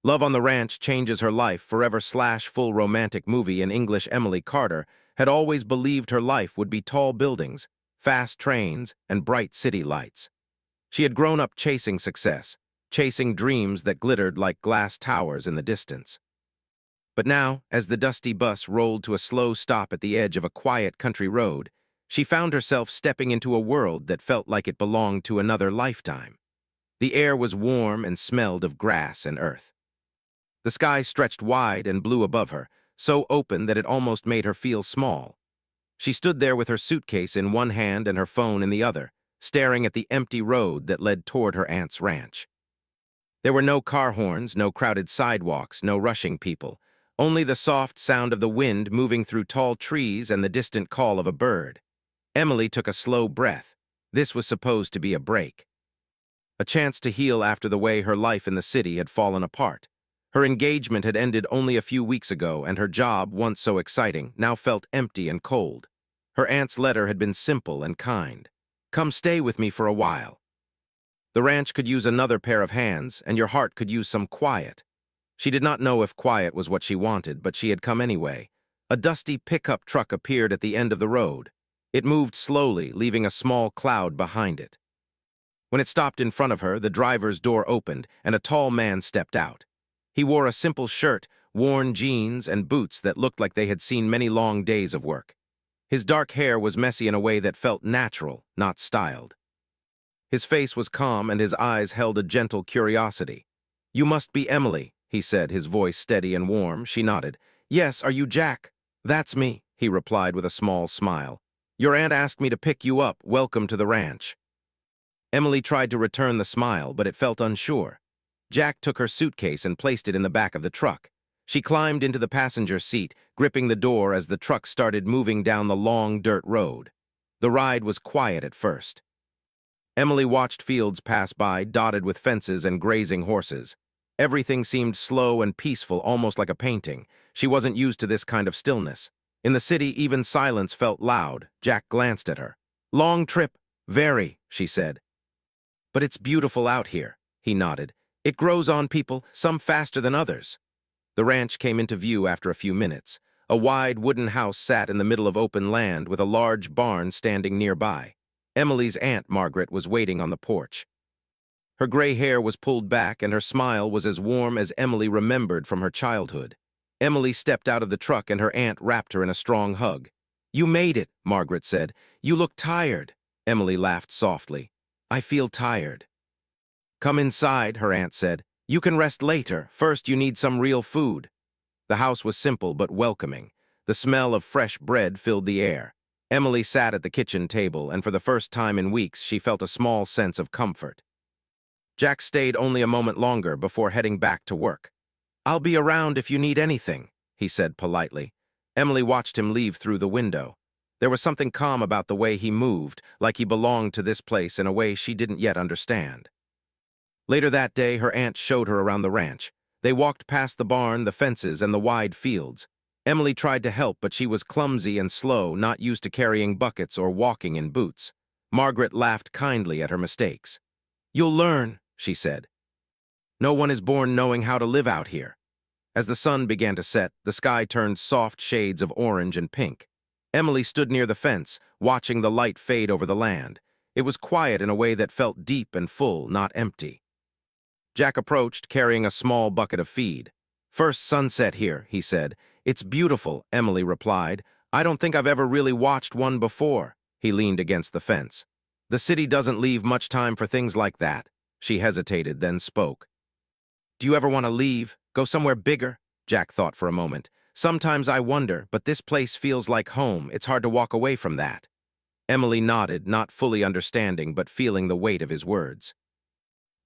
Love on the Ranch Changes Her Life Forever / full romantic movie in English. Emily Carter had always believed her life would be tall buildings, fast trains, and bright city lights. She had grown up chasing success, chasing dreams that glittered like glass towers in the distance. But now, as the dusty bus rolled to a slow stop at the edge of a quiet country road, she found herself stepping into a world that felt like it belonged to another lifetime. The air was warm and smelled of grass and earth. The sky stretched wide and blue above her, so open that it almost made her feel small. She stood there with her suitcase in one hand and her phone in the other, staring at the empty road that led toward her aunt's ranch. There were no car horns, no crowded sidewalks, no rushing people, only the soft sound of the wind moving through tall trees and the distant call of a bird. Emily took a slow breath. This was supposed to be a break. A chance to heal after the way her life in the city had fallen apart. Her engagement had ended only a few weeks ago, and her job, once so exciting, now felt empty and cold. Her aunt's letter had been simple and kind. "Come stay with me for a while. The ranch could use another pair of hands, and your heart could use some quiet." She did not know if quiet was what she wanted, but she had come anyway. A dusty pickup truck appeared at the end of the road. It moved slowly, leaving a small cloud behind it. When it stopped in front of her, the driver's door opened, and a tall man stepped out. He wore a simple shirt, worn jeans, and boots that looked like they had seen many long days of work. His dark hair was messy in a way that felt natural, not styled. His face was calm and his eyes held a gentle curiosity. "You must be Emily," he said, his voice steady and warm. She nodded. "Yes, are you Jack?" "That's me," he replied with a small smile. "Your aunt asked me to pick you up. Welcome to the ranch." Emily tried to return the smile, but it felt unsure. Jack took her suitcase and placed it in the back of the truck. She climbed into the passenger seat, gripping the door as the truck started moving down the long dirt road. The ride was quiet at first. Emily watched fields pass by, dotted with fences and grazing horses. Everything seemed slow and peaceful, almost like a painting. She wasn't used to this kind of stillness. In the city, even silence felt loud. Jack glanced at her. "Long trip?" "Very," she said. "But it's beautiful out here," he nodded. "It grows on people, some faster than others." The ranch came into view after a few minutes. A wide wooden house sat in the middle of open land with a large barn standing nearby. Emily's Aunt Margaret was waiting on the porch. Her gray hair was pulled back and her smile was as warm as Emily remembered from her childhood. Emily stepped out of the truck and her aunt wrapped her in a strong hug. "You made it," Margaret said. "You look tired." Emily laughed softly. "I feel tired." "Come inside," her aunt said. "You can rest later. First, you need some real food." The house was simple but welcoming. The smell of fresh bread filled the air. Emily sat at the kitchen table, and for the first time in weeks, she felt a small sense of comfort. Jack stayed only a moment longer before heading back to work. "I'll be around if you need anything," he said politely. Emily watched him leave through the window. There was something calm about the way he moved, like he belonged to this place in a way she didn't yet understand. Later that day, her aunt showed her around the ranch. They walked past the barn, the fences, and the wide fields. Emily tried to help, but she was clumsy and slow, not used to carrying buckets or walking in boots. Margaret laughed kindly at her mistakes. "You'll learn," she said. "No one is born knowing how to live out here." As the sun began to set, the sky turned soft shades of orange and pink. Emily stood near the fence, watching the light fade over the land. It was quiet in a way that felt deep and full, not empty. Jack approached, carrying a small bucket of feed. "First sunset here," he said. "It's beautiful," Emily replied. "I don't think I've ever really watched one before." He leaned against the fence. "The city doesn't leave much time for things like that." She hesitated, then spoke. "Do you ever want to leave? Go somewhere bigger?" Jack thought for a moment. "Sometimes I wonder, but this place feels like home. It's hard to walk away from that." Emily nodded, not fully understanding, but feeling the weight of his words.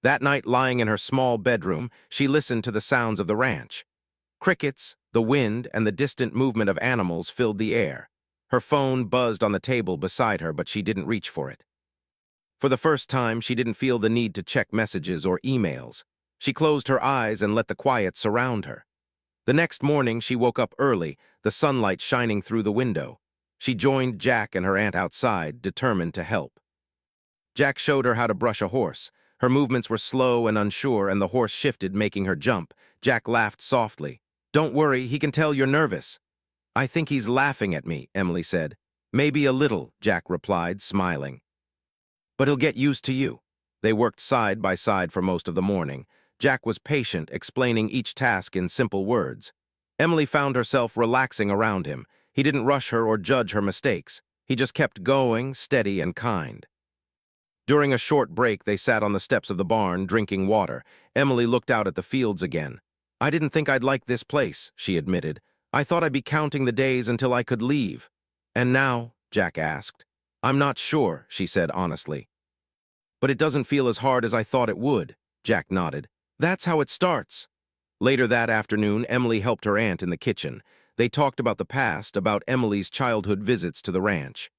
That night, lying in her small bedroom, she listened to the sounds of the ranch. Crickets, the wind, and the distant movement of animals filled the air. Her phone buzzed on the table beside her, but she didn't reach for it. For the first time, she didn't feel the need to check messages or emails. She closed her eyes and let the quiet surround her. The next morning, she woke up early, the sunlight shining through the window. She joined Jack and her aunt outside, determined to help. Jack showed her how to brush a horse. Her movements were slow and unsure, and the horse shifted, making her jump. Jack laughed softly. "Don't worry, he can tell you're nervous." "I think he's laughing at me," Emily said. "Maybe a little," Jack replied, smiling. "But he'll get used to you." They worked side by side for most of the morning. Jack was patient, explaining each task in simple words. Emily found herself relaxing around him. He didn't rush her or judge her mistakes. He just kept going, steady and kind. During a short break, they sat on the steps of the barn, drinking water. Emily looked out at the fields again. "I didn't think I'd like this place," she admitted. "I thought I'd be counting the days until I could leave." "And now?" Jack asked. "I'm not sure," she said honestly. "But it doesn't feel as hard as I thought it would," Jack nodded. "That's how it starts." Later that afternoon, Emily helped her aunt in the kitchen. They talked about the past, about Emily's childhood visits to the ranch.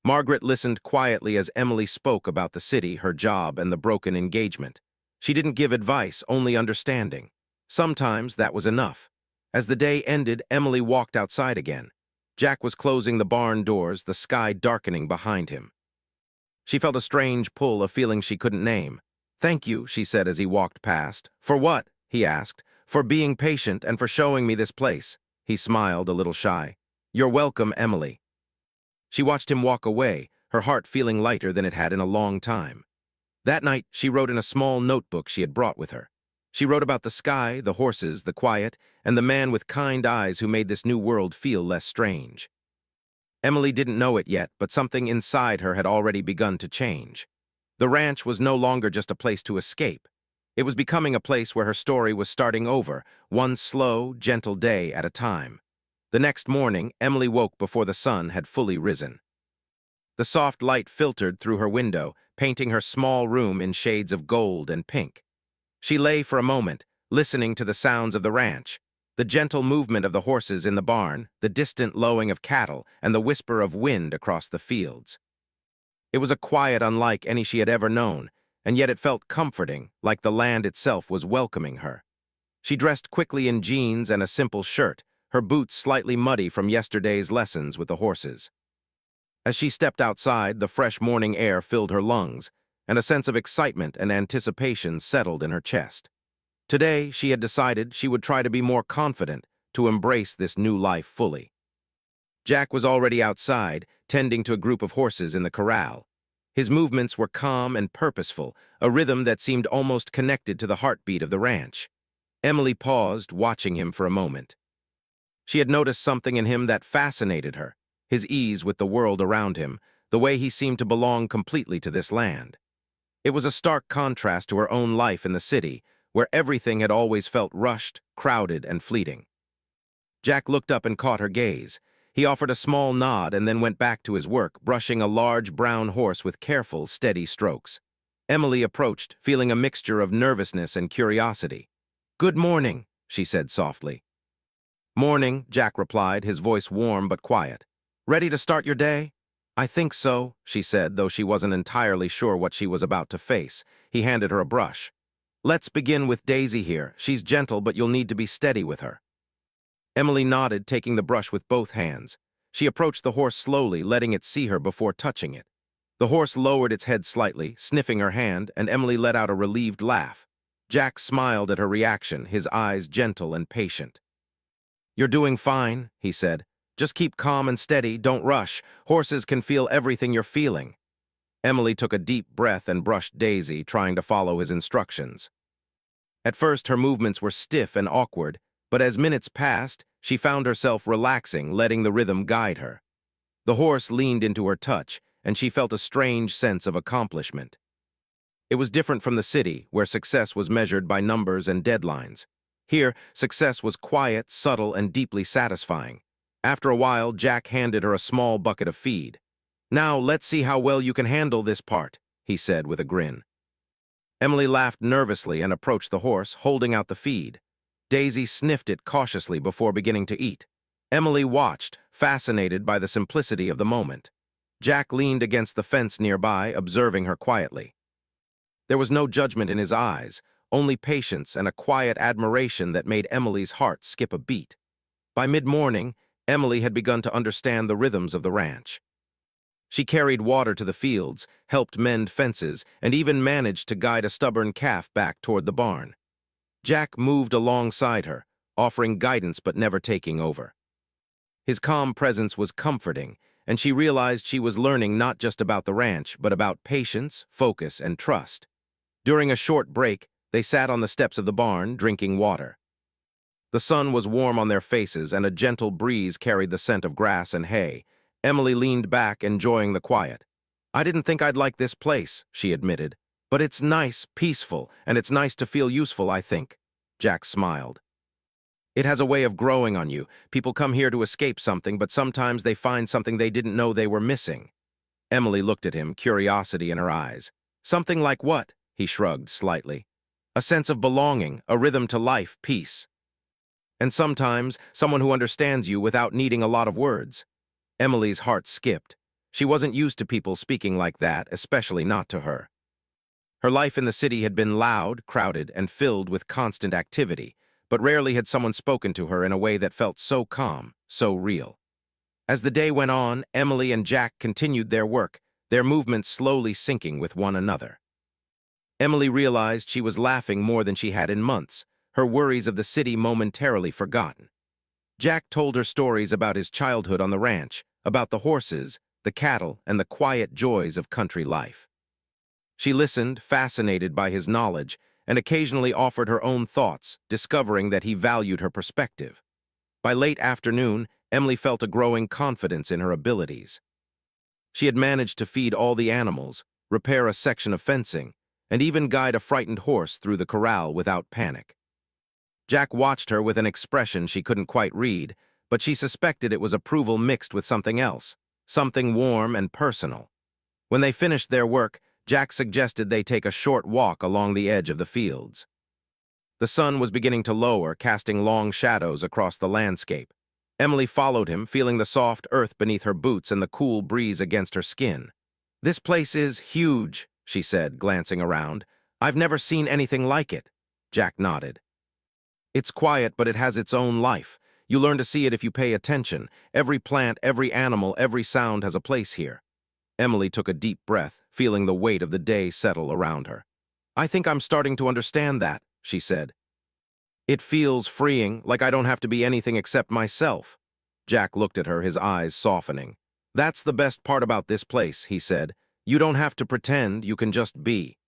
Margaret listened quietly as Emily spoke about the city, her job, and the broken engagement. She didn't give advice, only understanding. Sometimes that was enough. As the day ended, Emily walked outside again. Jack was closing the barn doors, the sky darkening behind him. She felt a strange pull, a feeling she couldn't name. "Thank you," she said as he walked past. "For what?" he asked. "For being patient and for showing me this place." He smiled, a little shy. "You're welcome, Emily." She watched him walk away, her heart feeling lighter than it had in a long time. That night, she wrote in a small notebook she had brought with her. She wrote about the sky, the horses, the quiet, and the man with kind eyes who made this new world feel less strange. Emily didn't know it yet, but something inside her had already begun to change. The ranch was no longer just a place to escape. It was becoming a place where her story was starting over, one slow, gentle day at a time. The next morning, Emily woke before the sun had fully risen. The soft light filtered through her window, painting her small room in shades of gold and pink. She lay for a moment, listening to the sounds of the ranch, the gentle movement of the horses in the barn, the distant lowing of cattle, and the whisper of wind across the fields. It was a quiet unlike any she had ever known, and yet it felt comforting, like the land itself was welcoming her. She dressed quickly in jeans and a simple shirt, her boots slightly muddy from yesterday's lessons with the horses. As she stepped outside, the fresh morning air filled her lungs, and a sense of excitement and anticipation settled in her chest. Today, she had decided she would try to be more confident, to embrace this new life fully. Jack was already outside, tending to a group of horses in the corral. His movements were calm and purposeful, a rhythm that seemed almost connected to the heartbeat of the ranch. Emily paused, watching him for a moment. She had noticed something in him that fascinated her, his ease with the world around him, the way he seemed to belong completely to this land. It was a stark contrast to her own life in the city, where everything had always felt rushed, crowded, and fleeting. Jack looked up and caught her gaze. He offered a small nod and then went back to his work, brushing a large brown horse with careful, steady strokes. Emily approached, feeling a mixture of nervousness and curiosity. "Good morning," she said softly. "Morning," Jack replied, his voice warm but quiet. "Ready to start your day?" "I think so," she said, though she wasn't entirely sure what she was about to face. He handed her a brush. "Let's begin with Daisy here. She's gentle, but you'll need to be steady with her." Emily nodded, taking the brush with both hands. She approached the horse slowly, letting it see her before touching it. The horse lowered its head slightly, sniffing her hand, and Emily let out a relieved laugh. Jack smiled at her reaction, his eyes gentle and patient. "You're doing fine," he said. "Just keep calm and steady, don't rush. Horses can feel everything you're feeling." Emily took a deep breath and brushed Daisy, trying to follow his instructions. At first, her movements were stiff and awkward, but as minutes passed, she found herself relaxing, letting the rhythm guide her. The horse leaned into her touch, and she felt a strange sense of accomplishment. It was different from the city, where success was measured by numbers and deadlines. Here, success was quiet, subtle, and deeply satisfying. After a while, Jack handed her a small bucket of feed. "Now, let's see how well you can handle this part," he said with a grin. Emily laughed nervously and approached the horse, holding out the feed. Daisy sniffed it cautiously before beginning to eat. Emily watched, fascinated by the simplicity of the moment. Jack leaned against the fence nearby, observing her quietly. There was no judgment in his eyes, only patience and a quiet admiration that made Emily's heart skip a beat. By mid-morning, Emily had begun to understand the rhythms of the ranch. She carried water to the fields, helped mend fences, and even managed to guide a stubborn calf back toward the barn. Jack moved alongside her, offering guidance but never taking over. His calm presence was comforting, and she realized she was learning not just about the ranch, but about patience, focus, and trust. During a short break, they sat on the steps of the barn, drinking water. The sun was warm on their faces, and a gentle breeze carried the scent of grass and hay. Emily leaned back, enjoying the quiet. "I didn't think I'd like this place," she admitted. "But it's nice, peaceful, and it's nice to feel useful, I think." Jack smiled. "It has a way of growing on you. People come here to escape something, but sometimes they find something they didn't know they were missing." Emily looked at him, curiosity in her eyes. "Something like what?" He shrugged slightly. "A sense of belonging, a rhythm to life, peace. And sometimes, someone who understands you without needing a lot of words." Emily's heart skipped. She wasn't used to people speaking like that, especially not to her. Her life in the city had been loud, crowded, and filled with constant activity, but rarely had someone spoken to her in a way that felt so calm, so real. As the day went on, Emily and Jack continued their work, their movements slowly syncing with one another. Emily realized she was laughing more than she had in months, her worries of the city momentarily forgotten. Jack told her stories about his childhood on the ranch, about the horses, the cattle, and the quiet joys of country life. She listened, fascinated by his knowledge, and occasionally offered her own thoughts, discovering that he valued her perspective. By late afternoon, Emily felt a growing confidence in her abilities. She had managed to feed all the animals, repair a section of fencing, and even guide a frightened horse through the corral without panic. Jack watched her with an expression she couldn't quite read, but she suspected it was approval mixed with something else, something warm and personal. When they finished their work, Jack suggested they take a short walk along the edge of the fields. The sun was beginning to lower, casting long shadows across the landscape. Emily followed him, feeling the soft earth beneath her boots and the cool breeze against her skin. "This place is huge," she said, glancing around. "I've never seen anything like it." Jack nodded. "It's quiet, but it has its own life. You learn to see it if you pay attention. Every plant, every animal, every sound has a place here." Emily took a deep breath, feeling the weight of the day settle around her. "I think I'm starting to understand that," she said. "It feels freeing, like I don't have to be anything except myself." Jack looked at her, his eyes softening. "That's the best part about this place," he said. "You don't have to pretend, you can just be."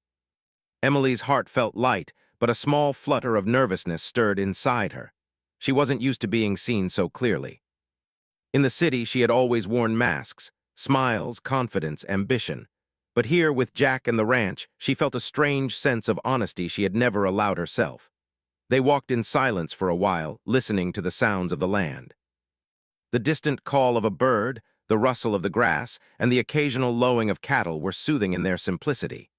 Emily's heart felt light, but a small flutter of nervousness stirred inside her. She wasn't used to being seen so clearly. In the city, she had always worn masks, smiles, confidence, ambition. But here, with Jack and the ranch, she felt a strange sense of honesty she had never allowed herself. They walked in silence for a while, listening to the sounds of the land. The distant call of a bird, the rustle of the grass, and the occasional lowing of cattle were soothing in their simplicity.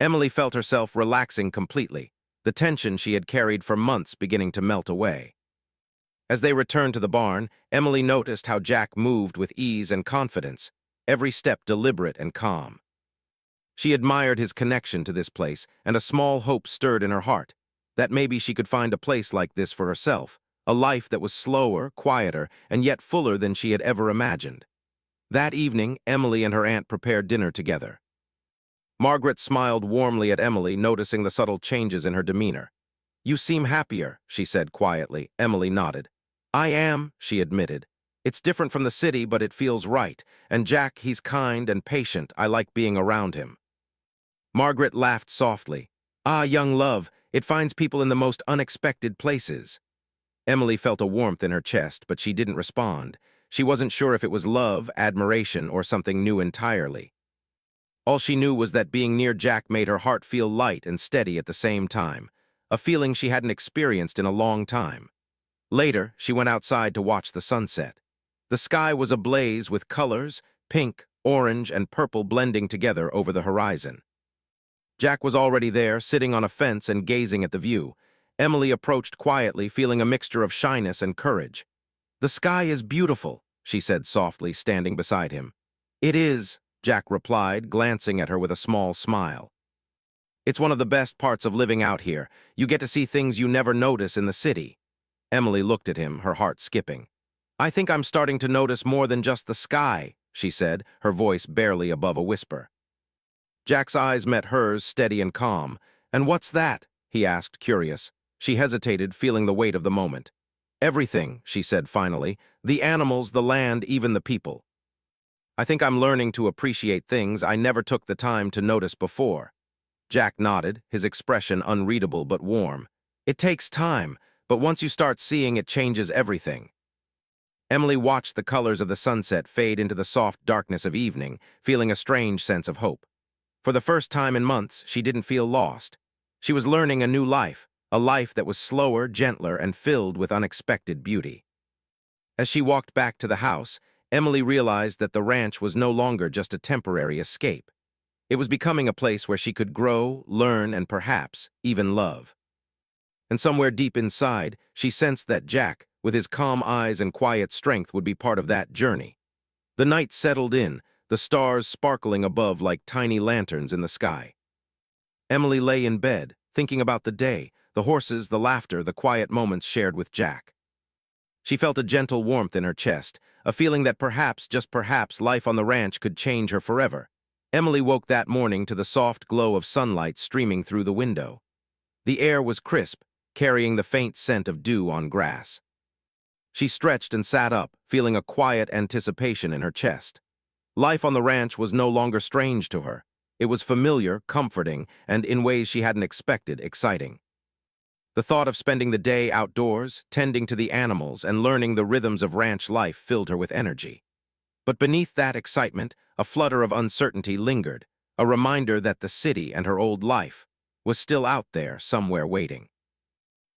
Emily felt herself relaxing completely, the tension she had carried for months beginning to melt away. As they returned to the barn, Emily noticed how Jack moved with ease and confidence, every step deliberate and calm. She admired his connection to this place, and a small hope stirred in her heart, that maybe she could find a place like this for herself, a life that was slower, quieter, and yet fuller than she had ever imagined. That evening, Emily and her aunt prepared dinner together. Margaret smiled warmly at Emily, noticing the subtle changes in her demeanor. "You seem happier," she said quietly. Emily nodded. "I am," she admitted. "It's different from the city, but it feels right. And Jack, he's kind and patient. I like being around him." Margaret laughed softly. "Ah, young love, it finds people in the most unexpected places." Emily felt a warmth in her chest, but she didn't respond. She wasn't sure if it was love, admiration, or something new entirely. All she knew was that being near Jack made her heart feel light and steady at the same time, a feeling she hadn't experienced in a long time. Later, she went outside to watch the sunset. The sky was ablaze with colors, pink, orange, and purple blending together over the horizon. Jack was already there, sitting on a fence and gazing at the view. Emily approached quietly, feeling a mixture of shyness and courage. "The sky is beautiful," she said softly, standing beside him. "It is," Jack replied, glancing at her with a small smile. "It's one of the best parts of living out here. You get to see things you never notice in the city." Emily looked at him, her heart skipping. "I think I'm starting to notice more than just the sky," she said, her voice barely above a whisper. Jack's eyes met hers, steady and calm. "And what's that?" he asked, curious. She hesitated, feeling the weight of the moment. "Everything," she said finally. "The animals, the land, even the people. I think I'm learning to appreciate things I never took the time to notice before." Jack nodded, his expression unreadable but warm. "It takes time, but once you start seeing, it changes everything." Emily watched the colors of the sunset fade into the soft darkness of evening, feeling a strange sense of hope. For the first time in months, she didn't feel lost. She was learning a new life, a life that was slower, gentler, and filled with unexpected beauty. As she walked back to the house, Emily realized that the ranch was no longer just a temporary escape. It was becoming a place where she could grow, learn, and perhaps even love. And somewhere deep inside, she sensed that Jack, with his calm eyes and quiet strength, would be part of that journey. The night settled in, the stars sparkling above like tiny lanterns in the sky. Emily lay in bed, thinking about the day, the horses, the laughter, the quiet moments shared with Jack. She felt a gentle warmth in her chest, a feeling that perhaps, just perhaps, life on the ranch could change her forever. Emily woke that morning to the soft glow of sunlight streaming through the window. The air was crisp, carrying the faint scent of dew on grass. She stretched and sat up, feeling a quiet anticipation in her chest. Life on the ranch was no longer strange to her. It was familiar, comforting, and in ways she hadn't expected, exciting. The thought of spending the day outdoors, tending to the animals, and learning the rhythms of ranch life filled her with energy. But beneath that excitement, a flutter of uncertainty lingered, a reminder that the city and her old life was still out there, somewhere waiting.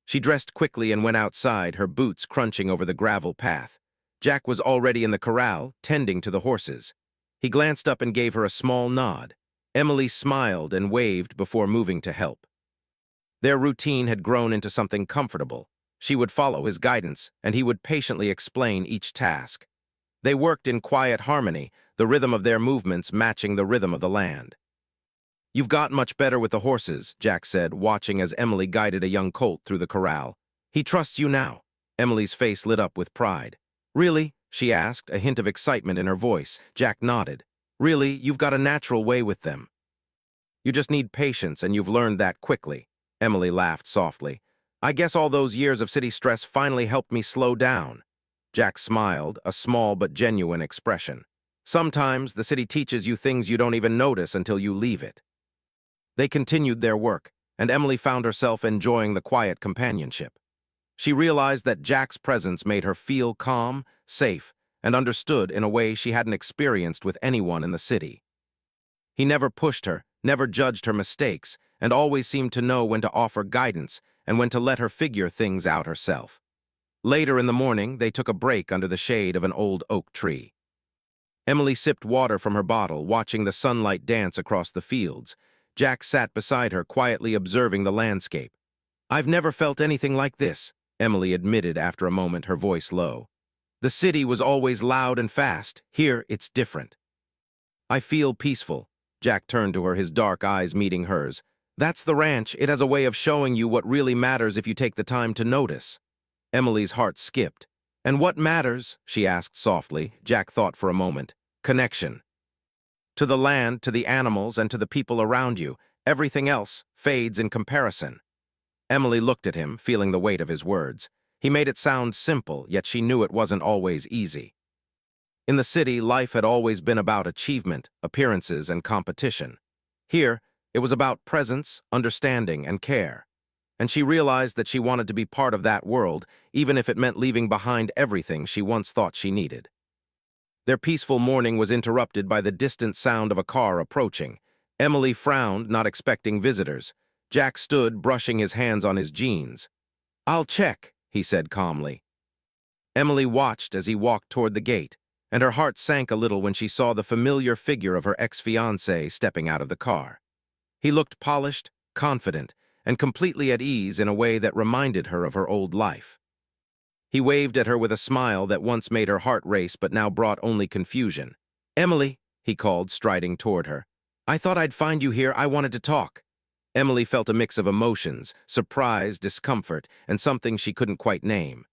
She dressed quickly and went outside, her boots crunching over the gravel path. Jack was already in the corral, tending to the horses. He glanced up and gave her a small nod. Emily smiled and waved before moving to help. Their routine had grown into something comfortable. She would follow his guidance, and he would patiently explain each task. They worked in quiet harmony, the rhythm of their movements matching the rhythm of the land. "You've got much better with the horses," Jack said, watching as Emily guided a young colt through the corral. "He trusts you now." Emily's face lit up with pride. "Really?" she asked, a hint of excitement in her voice. Jack nodded. "Really, you've got a natural way with them. You just need patience, and you've learned that quickly." Emily laughed softly. "I guess all those years of city stress finally helped me slow down." Jack smiled, a small but genuine expression. "Sometimes the city teaches you things you don't even notice until you leave it." They continued their work, and Emily found herself enjoying the quiet companionship. She realized that Jack's presence made her feel calm, safe, and understood in a way she hadn't experienced with anyone in the city. He never pushed her, never judged her mistakes, and always seemed to know when to offer guidance and when to let her figure things out herself. Later in the morning, they took a break under the shade of an old oak tree. Emily sipped water from her bottle, watching the sunlight dance across the fields. Jack sat beside her, quietly observing the landscape. "I've never felt anything like this," Emily admitted after a moment, her voice low. "The city was always loud and fast. Here, it's different." "I feel peaceful." Jack turned to her, his dark eyes meeting hers. "That's the ranch. It has a way of showing you what really matters if you take the time to notice." Emily's heart skipped. "And what matters?" she asked softly. Jack thought for a moment. "Connection. To the land, to the animals, and to the people around you. Everything else fades in comparison." Emily looked at him, feeling the weight of his words. He made it sound simple, yet she knew it wasn't always easy. In the city, life had always been about achievement, appearances, and competition. Here, it was about presence, understanding, and care. And she realized that she wanted to be part of that world, even if it meant leaving behind everything she once thought she needed. Their peaceful morning was interrupted by the distant sound of a car approaching. Emily frowned, not expecting visitors. Jack stood, brushing his hands on his jeans. "I'll check," he said calmly. Emily watched as he walked toward the gate, and her heart sank a little when she saw the familiar figure of her ex-fiancé stepping out of the car. He looked polished, confident, and completely at ease in a way that reminded her of her old life. He waved at her with a smile that once made her heart race but now brought only confusion. "Emily," he called, striding toward her. "I thought I'd find you here. I wanted to talk." Emily felt a mix of emotions, surprise, discomfort, and something she couldn't quite name.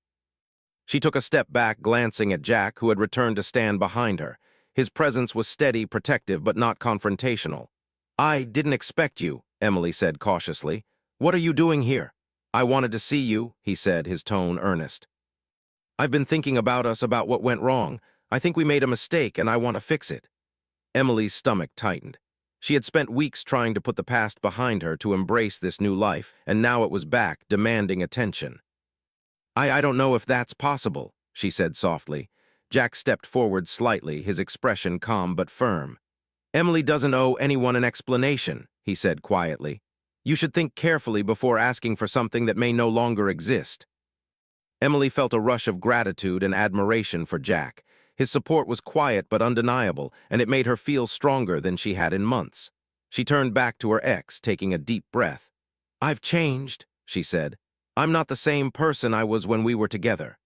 She took a step back, glancing at Jack, who had returned to stand behind her. His presence was steady, protective, but not confrontational. "I didn't expect you," Emily said cautiously. "What are you doing here?" "I wanted to see you," he said, his tone earnest. "I've been thinking about us, about what went wrong. I think we made a mistake, and I want to fix it." Emily's stomach tightened. She had spent weeks trying to put the past behind her to embrace this new life, and now it was back, demanding attention. I don't know if that's possible," she said softly. Jack stepped forward slightly, his expression calm but firm. "Emily doesn't owe anyone an explanation," he said quietly. "You should think carefully before asking for something that may no longer exist." Emily felt a rush of gratitude and admiration for Jack. His support was quiet but undeniable, and it made her feel stronger than she had in months. She turned back to her ex, taking a deep breath. "I've changed," she said. "I'm not the same person I was when we were together.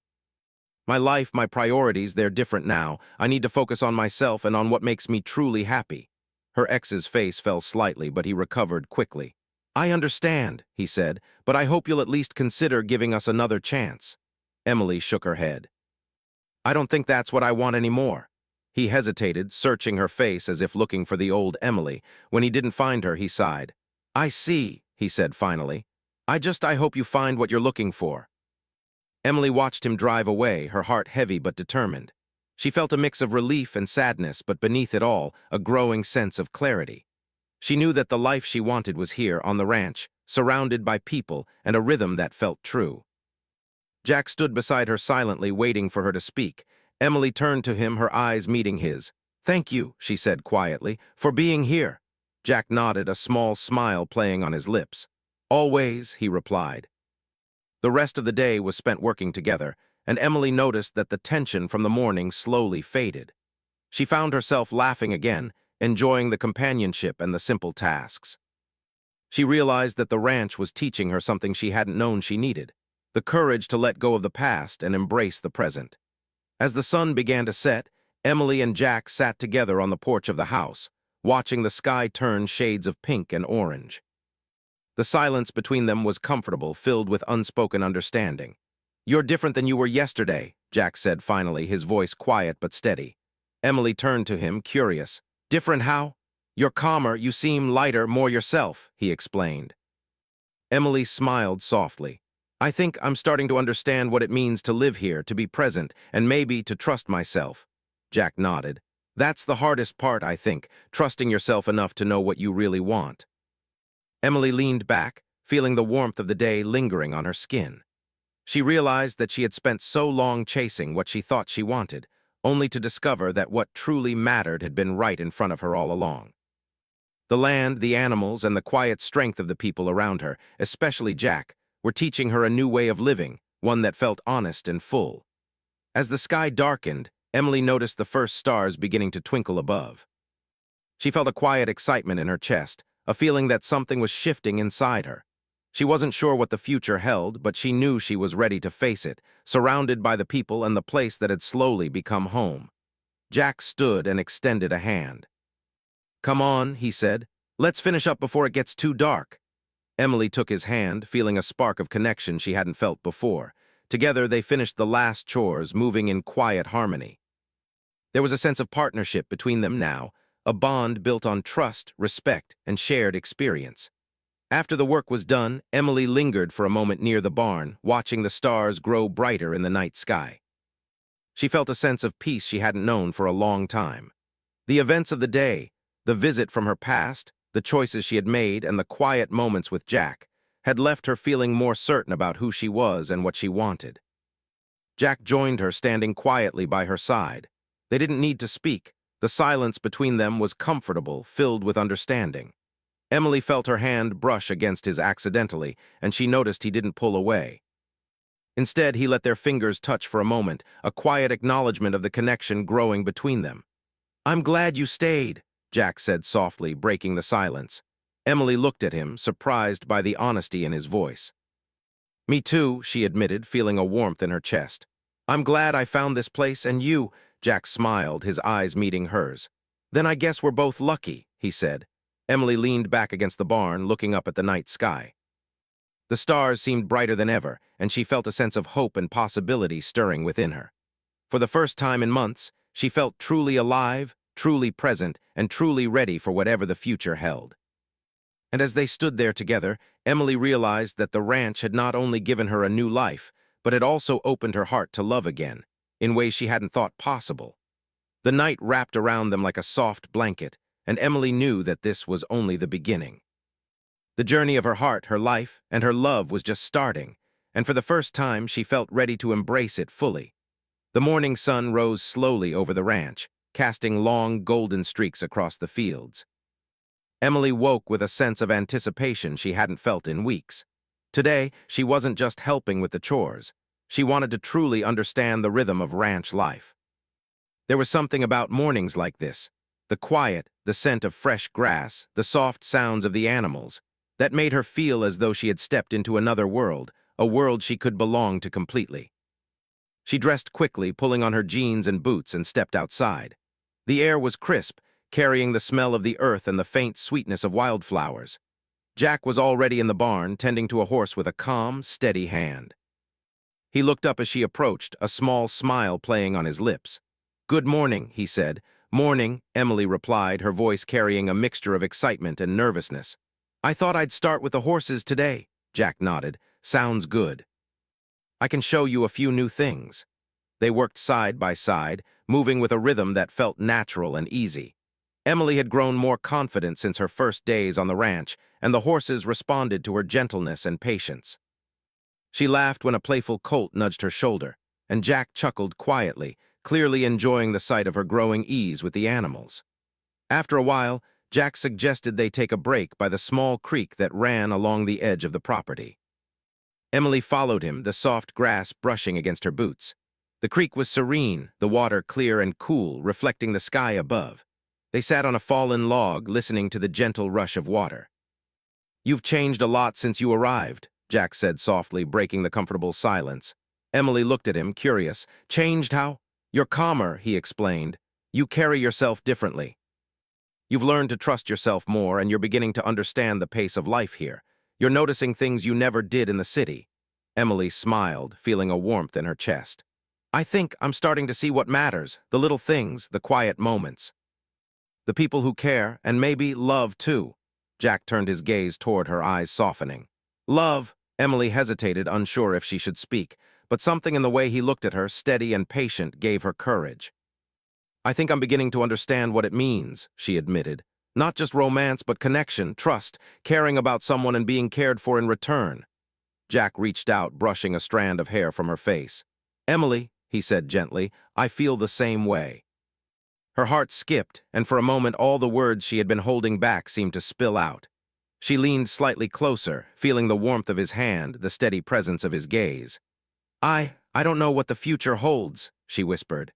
My life, my priorities, they're different now. I need to focus on myself and on what makes me truly happy." Her ex's face fell slightly, but he recovered quickly. "I understand," he said, "but I hope you'll at least consider giving us another chance." Emily shook her head. "I don't think that's what I want anymore." He hesitated, searching her face as if looking for the old Emily. When he didn't find her, he sighed. "I see," he said finally. I hope you find what you're looking for." Emily watched him drive away, her heart heavy but determined. She felt a mix of relief and sadness, but beneath it all, a growing sense of clarity. She knew that the life she wanted was here, on the ranch, surrounded by people and a rhythm that felt true. Jack stood beside her silently, waiting for her to speak. Emily turned to him, her eyes meeting his. "Thank you," she said quietly, "for being here." Jack nodded, a small smile playing on his lips. "Always," he replied. The rest of the day was spent working together, and Emily noticed that the tension from the morning slowly faded. She found herself laughing again, enjoying the companionship and the simple tasks. She realized that the ranch was teaching her something she hadn't known she needed, the courage to let go of the past and embrace the present. As the sun began to set, Emily and Jack sat together on the porch of the house, watching the sky turn shades of pink and orange. The silence between them was comfortable, filled with unspoken understanding. "You're different than you were yesterday," Jack said finally, his voice quiet but steady. Emily turned to him, curious. "Different how?" "You're calmer, you seem lighter, more yourself," he explained. Emily smiled softly. "I think I'm starting to understand what it means to live here, to be present, and maybe to trust myself." Jack nodded. "That's the hardest part, I think, trusting yourself enough to know what you really want." Emily leaned back, feeling the warmth of the day lingering on her skin. She realized that she had spent so long chasing what she thought she wanted, only to discover that what truly mattered had been right in front of her all along. The land, the animals, and the quiet strength of the people around her, especially Jack, were teaching her a new way of living, one that felt honest and full. As the sky darkened, Emily noticed the first stars beginning to twinkle above. She felt a quiet excitement in her chest, a feeling that something was shifting inside her. She wasn't sure what the future held, but she knew she was ready to face it, surrounded by the people and the place that had slowly become home. Jack stood and extended a hand. "Come on," he said. "Let's finish up before it gets too dark." Emily took his hand, feeling a spark of connection she hadn't felt before. Together, they finished the last chores, moving in quiet harmony. There was a sense of partnership between them now, a bond built on trust, respect, and shared experience. After the work was done, Emily lingered for a moment near the barn, watching the stars grow brighter in the night sky. She felt a sense of peace she hadn't known for a long time. The events of the day, the visit from her past, the choices she had made, and the quiet moments with Jack had left her feeling more certain about who she was and what she wanted. Jack joined her, standing quietly by her side. They didn't need to speak. The silence between them was comfortable, filled with understanding. Emily felt her hand brush against his accidentally, and she noticed he didn't pull away. Instead, he let their fingers touch for a moment, a quiet acknowledgement of the connection growing between them. "I'm glad you stayed," Jack said softly, breaking the silence. Emily looked at him, surprised by the honesty in his voice. "Me too," she admitted, feeling a warmth in her chest. "I'm glad I found this place and you," Jack smiled, his eyes meeting hers. "Then I guess we're both lucky," he said. Emily leaned back against the barn, looking up at the night sky. The stars seemed brighter than ever, and she felt a sense of hope and possibility stirring within her. For the first time in months, She felt truly alive, truly present, and truly ready for whatever the future held. And as they stood there together, Emily realized that the ranch had not only given her a new life, but had also opened her heart to love again, in ways she hadn't thought possible. The night wrapped around them like a soft blanket, and Emily knew that this was only the beginning. The journey of her heart, her life, and her love was just starting, and for the first time she felt ready to embrace it fully. The morning sun rose slowly over the ranch, casting long golden streaks across the fields. Emily woke with a sense of anticipation she hadn't felt in weeks. Today, she wasn't just helping with the chores. She wanted to truly understand the rhythm of ranch life. There was something about mornings like this, the quiet, the scent of fresh grass, the soft sounds of the animals, that made her feel as though she had stepped into another world, a world she could belong to completely. She dressed quickly, pulling on her jeans and boots, and stepped outside. The air was crisp, carrying the smell of the earth and the faint sweetness of wildflowers. Jack was already in the barn, tending to a horse with a calm, steady hand. He looked up as she approached, a small smile playing on his lips. "Good morning," he said. "Morning," Emily replied, her voice carrying a mixture of excitement and nervousness. "I thought I'd start with the horses today," Jack nodded. "Sounds good. I can show you a few new things." They worked side by side, moving with a rhythm that felt natural and easy. Emily had grown more confident since her first days on the ranch, and the horses responded to her gentleness and patience. She laughed when a playful colt nudged her shoulder, and Jack chuckled quietly, clearly enjoying the sight of her growing ease with the animals. After a while, Jack suggested they take a break by the small creek that ran along the edge of the property. Emily followed him, the soft grass brushing against her boots. The creek was serene, the water clear and cool, reflecting the sky above. They sat on a fallen log, listening to the gentle rush of water. "You've changed a lot since you arrived," Jack said softly, breaking the comfortable silence. Emily looked at him, curious. "Changed how?" "You're calmer," he explained. "You carry yourself differently. You've learned to trust yourself more, and you're beginning to understand the pace of life here. You're noticing things you never did in the city." Emily smiled, feeling a warmth in her chest. "I think I'm starting to see what matters, the little things, the quiet moments. The people who care, and maybe love too." Jack turned his gaze toward her, eyes softening. "Love," Emily hesitated, unsure if she should speak, but something in the way he looked at her, steady and patient, gave her courage. "I think I'm beginning to understand what it means," she admitted. "Not just romance, but connection, trust, caring about someone and being cared for in return." Jack reached out, brushing a strand of hair from her face. "Emily," he said gently, "I feel the same way." Her heart skipped, and for a moment all the words she had been holding back seemed to spill out. She leaned slightly closer, feeling the warmth of his hand, the steady presence of his gaze. I don't know what the future holds," she whispered.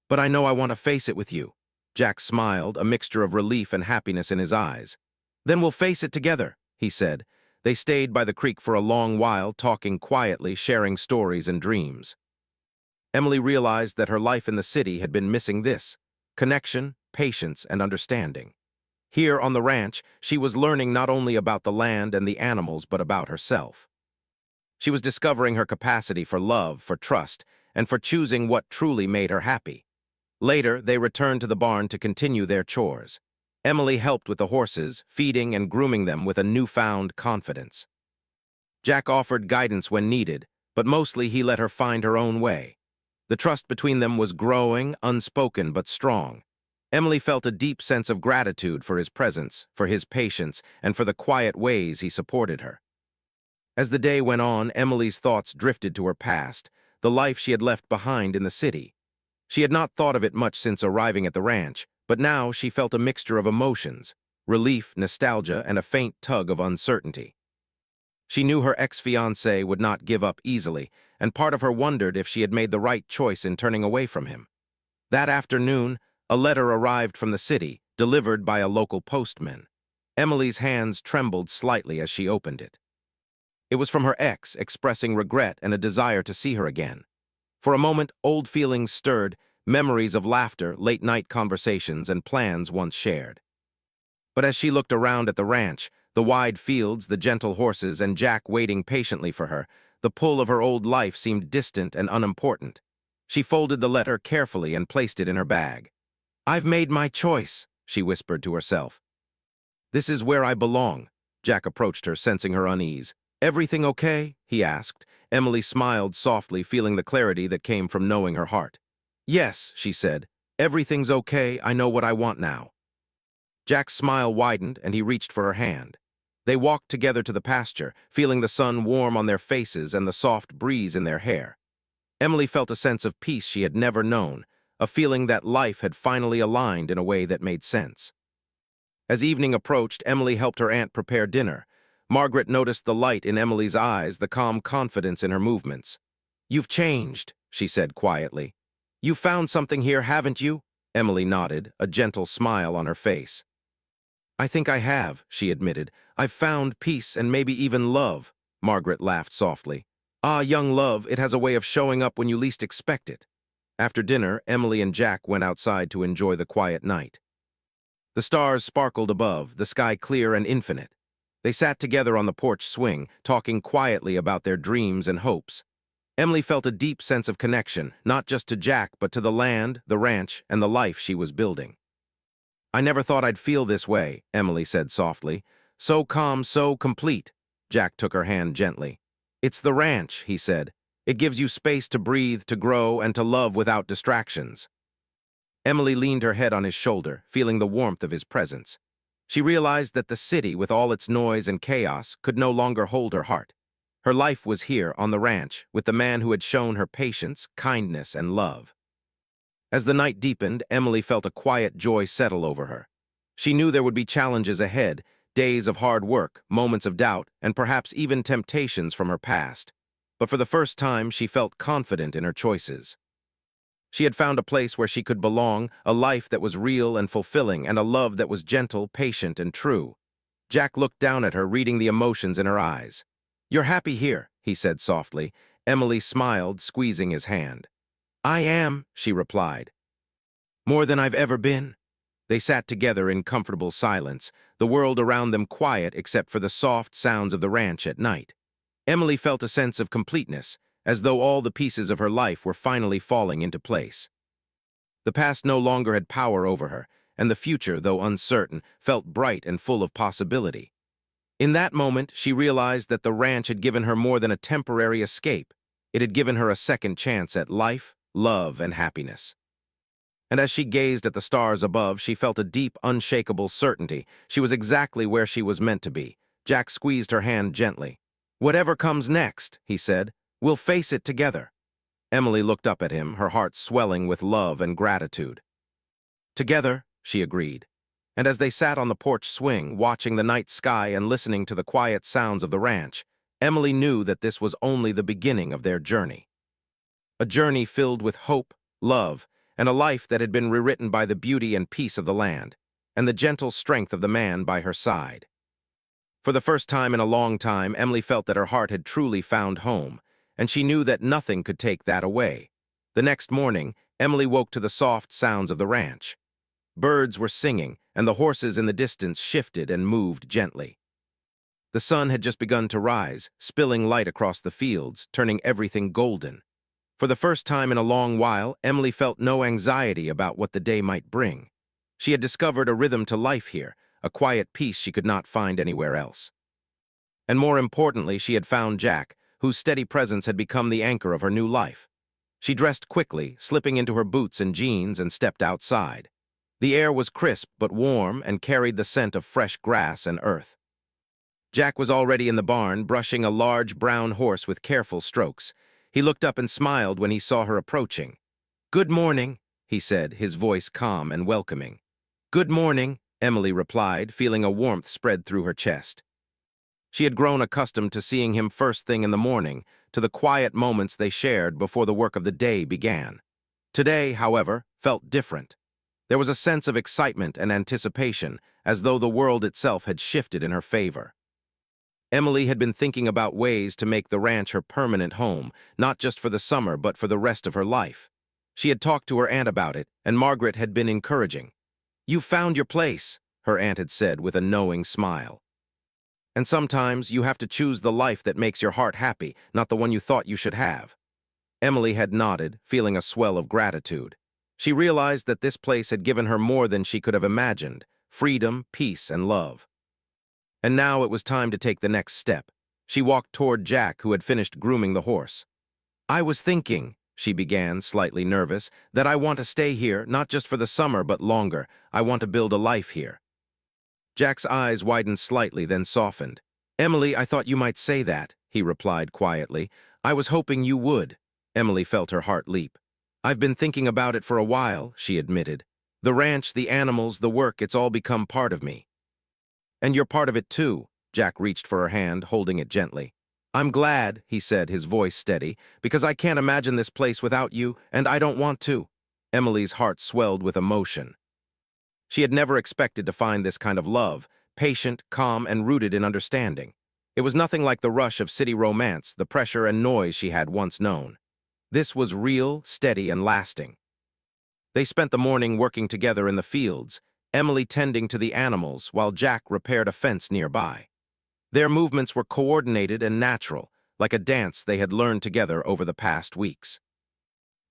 "But I know I want to face it with you." Jack smiled, a mixture of relief and happiness in his eyes. "Then we'll face it together," he said. They stayed by the creek for a long while, talking quietly, sharing stories and dreams. Emily realized that her life in the city had been missing this: connection, patience, and understanding. Here on the ranch, she was learning not only about the land and the animals, but about herself. She was discovering her capacity for love, for trust, and for choosing what truly made her happy. Later, they returned to the barn to continue their chores. Emily helped with the horses, feeding and grooming them with a newfound confidence. Jack offered guidance when needed, but mostly he let her find her own way. The trust between them was growing, unspoken but strong. Emily felt a deep sense of gratitude for his presence, for his patience, and for the quiet ways he supported her. As the day went on, Emily's thoughts drifted to her past, the life she had left behind in the city. She had not thought of it much since arriving at the ranch, but now she felt a mixture of emotions: relief, nostalgia, and a faint tug of uncertainty. She knew her ex-fiancé would not give up easily, and part of her wondered if she had made the right choice in turning away from him. That afternoon, a letter arrived from the city, delivered by a local postman. Emily's hands trembled slightly as she opened it. It was from her ex, expressing regret and a desire to see her again. For a moment, old feelings stirred, memories of laughter, late-night conversations, and plans once shared. But as she looked around at the ranch, the wide fields, the gentle horses, and Jack waiting patiently for her, the pull of her old life seemed distant and unimportant. She folded the letter carefully and placed it in her bag. "I've made my choice," she whispered to herself. "This is where I belong." Jack approached her, sensing her unease. "Everything okay?" he asked. Emily smiled softly, feeling the clarity that came from knowing her heart. "Yes," she said. "Everything's okay. I know what I want now." Jack's smile widened, and he reached for her hand. They walked together to the pasture, feeling the sun warm on their faces and the soft breeze in their hair. Emily felt a sense of peace she had never known, a feeling that life had finally aligned in a way that made sense. As evening approached, Emily helped her aunt prepare dinner. Margaret noticed the light in Emily's eyes, the calm confidence in her movements. "You've changed," she said quietly. "You found something here, haven't you?" Emily nodded, a gentle smile on her face. "I think I have," she admitted. "I've found peace and maybe even love." Margaret laughed softly. "Ah, young love, it has a way of showing up when you least expect it." After dinner, Emily and Jack went outside to enjoy the quiet night. The stars sparkled above, the sky clear and infinite. They sat together on the porch swing, talking quietly about their dreams and hopes. Emily felt a deep sense of connection, not just to Jack, but to the land, the ranch, and the life she was building. "I never thought I'd feel this way," Emily said softly. "So calm, so complete." Jack took her hand gently. "It's the ranch," he said. "It gives you space to breathe, to grow, and to love without distractions." Emily leaned her head on his shoulder, feeling the warmth of his presence. She realized that the city, with all its noise and chaos, could no longer hold her heart. Her life was here, on the ranch, with the man who had shown her patience, kindness, and love. As the night deepened, Emily felt a quiet joy settle over her. She knew there would be challenges ahead, days of hard work, moments of doubt, and perhaps even temptations from her past. But for the first time, she felt confident in her choices. She had found a place where she could belong, a life that was real and fulfilling, and a love that was gentle, patient, and true. Jack looked down at her, reading the emotions in her eyes. "You're happy here," he said softly. Emily smiled, squeezing his hand. "I am," she replied. "More than I've ever been." They sat together in comfortable silence, the world around them quiet except for the soft sounds of the ranch at night. Emily felt a sense of completeness, as though all the pieces of her life were finally falling into place. The past no longer had power over her, and the future, though uncertain, felt bright and full of possibility. In that moment, she realized that the ranch had given her more than a temporary escape. It had given her a second chance at life, love, and happiness. And as she gazed at the stars above, she felt a deep, unshakable certainty. She was exactly where she was meant to be. Jack squeezed her hand gently. "Whatever comes next," he said, "we'll face it together." Emily looked up at him, her heart swelling with love and gratitude. "Together," she agreed. And as they sat on the porch swing, watching the night sky and listening to the quiet sounds of the ranch, Emily knew that this was only the beginning of their journey. A journey filled with hope, love, and a life that had been rewritten by the beauty and peace of the land, and the gentle strength of the man by her side. For the first time in a long time, Emily felt that her heart had truly found home, and she knew that nothing could take that away. The next morning, Emily woke to the soft sounds of the ranch. Birds were singing, and the horses in the distance shifted and moved gently. The sun had just begun to rise, spilling light across the fields, turning everything golden. For the first time in a long while, Emily felt no anxiety about what the day might bring. She had discovered a rhythm to life here, a quiet peace she could not find anywhere else. And more importantly, she had found Jack, whose steady presence had become the anchor of her new life. She dressed quickly, slipping into her boots and jeans, and stepped outside. The air was crisp but warm and carried the scent of fresh grass and earth. Jack was already in the barn, brushing a large brown horse with careful strokes. He looked up and smiled when he saw her approaching. "Good morning," he said, his voice calm and welcoming. "Good morning," Emily replied, feeling a warmth spread through her chest. She had grown accustomed to seeing him first thing in the morning, to the quiet moments they shared before the work of the day began. Today, however, felt different. There was a sense of excitement and anticipation, as though the world itself had shifted in her favor. Emily had been thinking about ways to make the ranch her permanent home, not just for the summer but for the rest of her life. She had talked to her aunt about it, and Margaret had been encouraging. "You've found your place," her aunt had said with a knowing smile. "And sometimes you have to choose the life that makes your heart happy, not the one you thought you should have." Emily had nodded, feeling a swell of gratitude. She realized that this place had given her more than she could have imagined: freedom, peace, and love. And now it was time to take the next step. She walked toward Jack, who had finished grooming the horse. "I was thinking," she began, slightly nervous, "that I want to stay here, not just for the summer, but longer. I want to build a life here." Jack's eyes widened slightly, then softened. "Emily, I thought you might say that," he replied quietly. "I was hoping you would." Emily felt her heart leap. "I've been thinking about it for a while," she admitted. "The ranch, the animals, the work, it's all become part of me." "And you're part of it too." Jack reached for her hand, holding it gently. "I'm glad," he said, his voice steady, "because I can't imagine this place without you, and I don't want to." Emily's heart swelled with emotion. She had never expected to find this kind of love, patient, calm, and rooted in understanding. It was nothing like the rush of city romance, the pressure and noise she had once known. This was real, steady, and lasting. They spent the morning working together in the fields, Emily tending to the animals while Jack repaired a fence nearby. Their movements were coordinated and natural, like a dance they had learned together over the past weeks.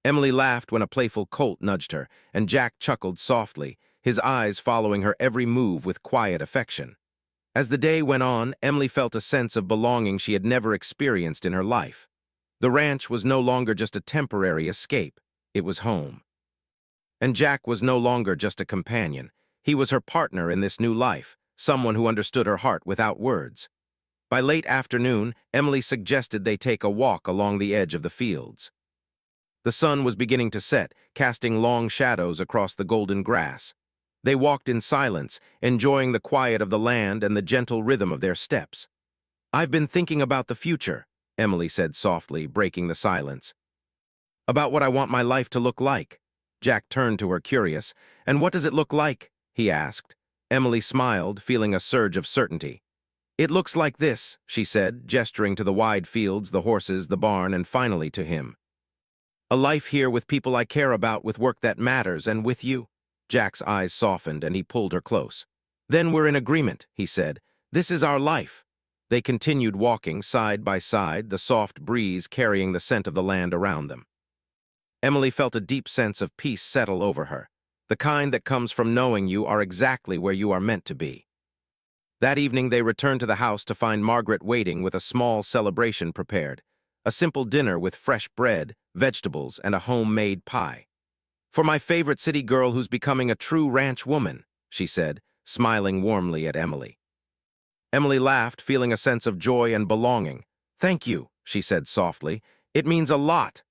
Emily laughed when a playful colt nudged her, and Jack chuckled softly, his eyes following her every move with quiet affection. As the day went on, Emily felt a sense of belonging she had never experienced in her life. The ranch was no longer just a temporary escape, it was home. And Jack was no longer just a companion. He was her partner in this new life, someone who understood her heart without words. By late afternoon, Emily suggested they take a walk along the edge of the fields. The sun was beginning to set, casting long shadows across the golden grass. They walked in silence, enjoying the quiet of the land and the gentle rhythm of their steps. "I've been thinking about the future," Emily said softly, breaking the silence. "About what I want my life to look like." Jack turned to her, curious. "And what does it look like?" he asked. Emily smiled, feeling a surge of certainty. "It looks like this," she said, gesturing to the wide fields, the horses, the barn, and finally to him. "A life here with people I care about, with work that matters, and with you." Jack's eyes softened, and he pulled her close. "Then we're in agreement," he said. "This is our life." They continued walking, side by side, the soft breeze carrying the scent of the land around them. Emily felt a deep sense of peace settle over her, the kind that comes from knowing you are exactly where you are meant to be. That evening they returned to the house to find Margaret waiting with a small celebration prepared, a simple dinner with fresh bread, vegetables, and a homemade pie. "For my favorite city girl who's becoming a true ranch woman," she said, smiling warmly at Emily. Emily laughed, feeling a sense of joy and belonging. "Thank you," she said softly. "It means a lot."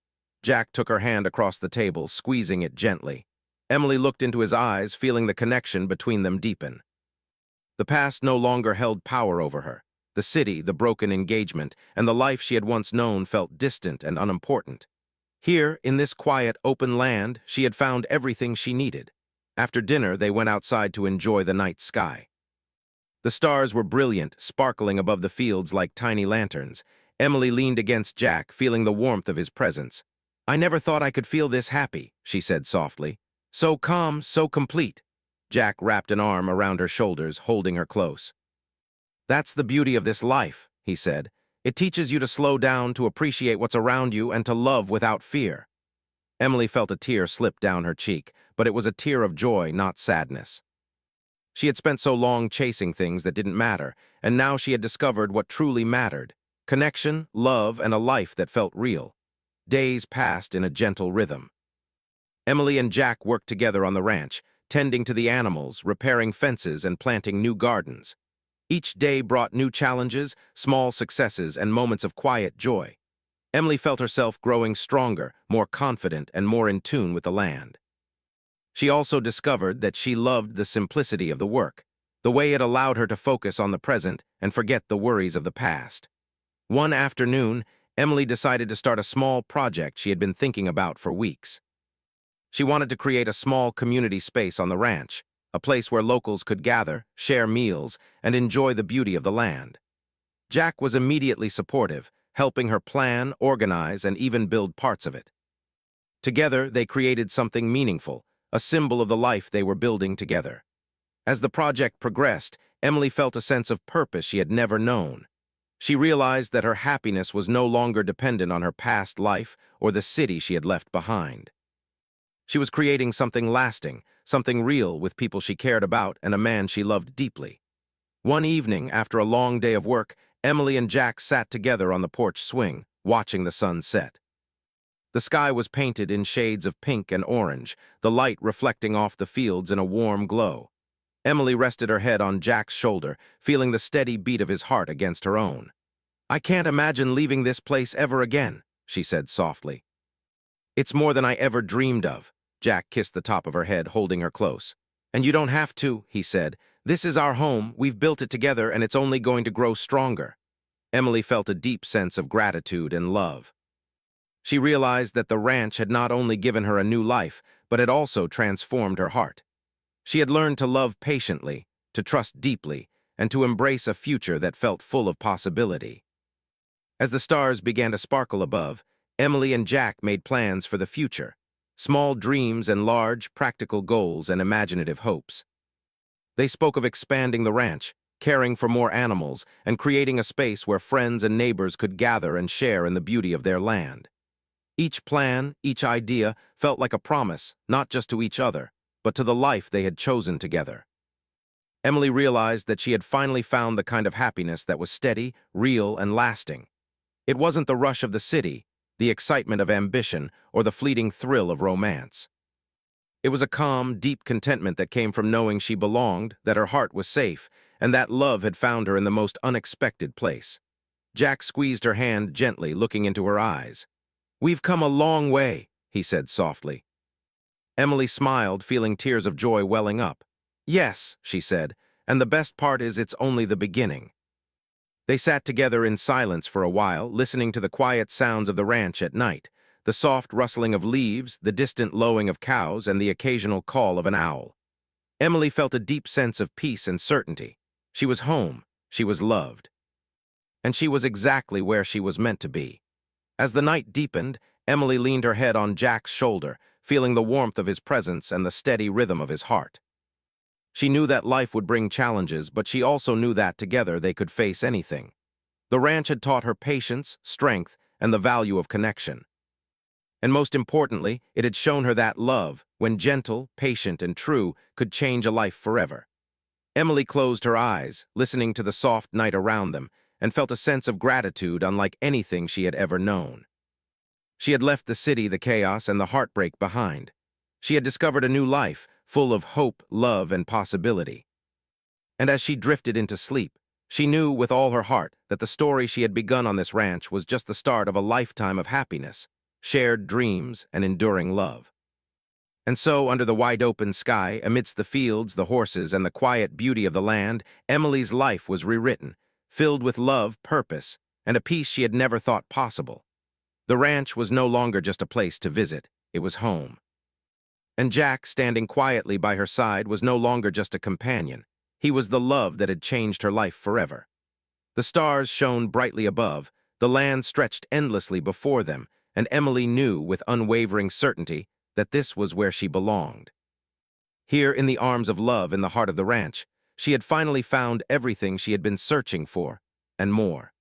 Jack took her hand across the table, squeezing it gently. Emily looked into his eyes, feeling the connection between them deepen. The past no longer held power over her. The city, the broken engagement, and the life she had once known felt distant and unimportant. Here, in this quiet, open land, she had found everything she needed. After dinner, they went outside to enjoy the night sky. The stars were brilliant, sparkling above the fields like tiny lanterns. Emily leaned against Jack, feeling the warmth of his presence. "I never thought I could feel this happy," she said softly. "So calm, so complete." Jack wrapped an arm around her shoulders, holding her close. "That's the beauty of this life," he said. "It teaches you to slow down, to appreciate what's around you, and to love without fear." Emily felt a tear slip down her cheek, but it was a tear of joy, not sadness. She had spent so long chasing things that didn't matter, and now she had discovered what truly mattered: connection, love, and a life that felt real. Days passed in a gentle rhythm. Emily and Jack worked together on the ranch, tending to the animals, repairing fences, and planting new gardens. Each day brought new challenges, small successes, and moments of quiet joy. Emily felt herself growing stronger, more confident, and more in tune with the land. She also discovered that she loved the simplicity of the work, the way it allowed her to focus on the present and forget the worries of the past. One afternoon, Emily decided to start a small project she had been thinking about for weeks. She wanted to create a small community space on the ranch, a place where locals could gather, share meals, and enjoy the beauty of the land. Jack was immediately supportive, helping her plan, organize, and even build parts of it. Together, they created something meaningful, a symbol of the life they were building together. As the project progressed, Emily felt a sense of purpose she had never known. She realized that her happiness was no longer dependent on her past life or the city she had left behind. She was creating something lasting, something real with people she cared about and a man she loved deeply. One evening, after a long day of work, Emily and Jack sat together on the porch swing, watching the sun set. The sky was painted in shades of pink and orange, the light reflecting off the fields in a warm glow. Emily rested her head on Jack's shoulder, feeling the steady beat of his heart against her own. "I can't imagine leaving this place ever again," she said softly. "It's more than I ever dreamed of." Jack kissed the top of her head, holding her close. "And you don't have to," he said. "This is our home, we've built it together, and it's only going to grow stronger." Emily felt a deep sense of gratitude and love. She realized that the ranch had not only given her a new life, but had also transformed her heart. She had learned to love patiently, to trust deeply, and to embrace a future that felt full of possibility. As the stars began to sparkle above, Emily and Jack made plans for the future, small dreams and large, practical goals and imaginative hopes. They spoke of expanding the ranch, caring for more animals, and creating a space where friends and neighbors could gather and share in the beauty of their land. Each plan, each idea, felt like a promise, not just to each other, but to the life they had chosen together. Emily realized that she had finally found the kind of happiness that was steady, real, and lasting. It wasn't the rush of the city, the excitement of ambition, or the fleeting thrill of romance. It was a calm, deep contentment that came from knowing she belonged, that her heart was safe, and that love had found her in the most unexpected place. Jack squeezed her hand gently, looking into her eyes. "We've come a long way," he said softly. Emily smiled, feeling tears of joy welling up. "Yes," she said, "and the best part is it's only the beginning." They sat together in silence for a while, listening to the quiet sounds of the ranch at night, the soft rustling of leaves, the distant lowing of cows, and the occasional call of an owl. Emily felt a deep sense of peace and certainty. She was home, she was loved, and she was exactly where she was meant to be. As the night deepened, Emily leaned her head on Jack's shoulder, feeling the warmth of his presence and the steady rhythm of his heart. She knew that life would bring challenges, but she also knew that together they could face anything. The ranch had taught her patience, strength, and the value of connection. And most importantly, it had shown her that love, when gentle, patient, and true, could change a life forever. Emily closed her eyes, listening to the soft night around them, and felt a sense of gratitude unlike anything she had ever known. She had left the city, the chaos, and the heartbreak behind. She had discovered a new life, full of hope, love, and possibility. And as she drifted into sleep, she knew with all her heart that the story she had begun on this ranch was just the start of a lifetime of happiness, shared dreams, and enduring love. And so, under the wide-open sky, amidst the fields, the horses, and the quiet beauty of the land, Emily's life was rewritten, filled with love, purpose, and a peace she had never thought possible. The ranch was no longer just a place to visit, it was home. And Jack, standing quietly by her side, was no longer just a companion. He was the love that had changed her life forever. The stars shone brightly above, the land stretched endlessly before them, and Emily knew with unwavering certainty that this was where she belonged. Here in the arms of love in the heart of the ranch, she had finally found everything she had been searching for, and more.